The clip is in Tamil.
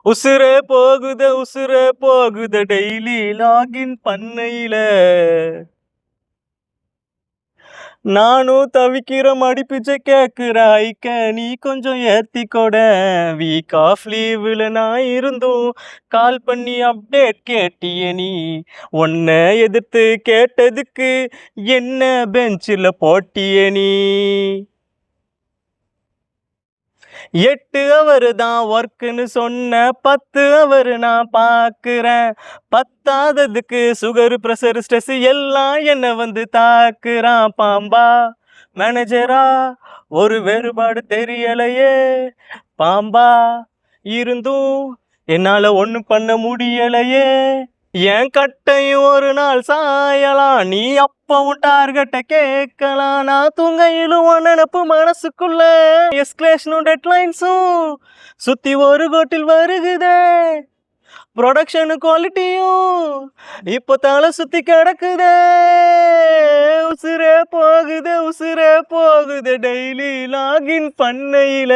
உசுரே போகுத டெய்லி லாகின் பண்ணையில. நானும் தவிக்கிற மடிப்பிச்சை கேக்குற ஐக்க நீ கொஞ்சம் ஏத்திக்கொட. வீக் ஆஃப் லீவுல நான் இருந்தும் கால் பண்ணி அப்டேட் கேட்டிய நீ. உன்னை எதிர்த்து கேட்டதுக்கு என்ன பெஞ்சில் போட்டிய நீ. 8 ஹவர் தான் ஒர்க்குன்னு சொன்ன 10 ஹவர் நான் பார்க்குறேன். பத்தாததுக்கு சுகர் ப்ரெஷர் ஸ்ட்ரெஸ் எல்லாம் என்ன வந்து தாக்குறான். பாம்பா மேனேஜரா ஒரு வேறுபாடு தெரியலையே. பாம்பா இருந்தும் என்னால ஒன்றும் பண்ண முடியலையே. என் கட்டையும் ஒரு நாள் சாயலாம், நீ அப்பவும் டார்கெட்டை கேட்கலாம். நான் தூங்கையிலும் நினப்பு மனசுக்குள்ள எஸ்கலேஷனும் டெட்லைன்ஸும் சுத்தி ஒரு கோட்டில் வருகுதே. ப்ரொடக்ஷனு குவாலிட்டியும் இப்போ தலை சுத்தி கிடக்குதே. உசுரே போகுது டெய்லி லாகின் பண்ணையில.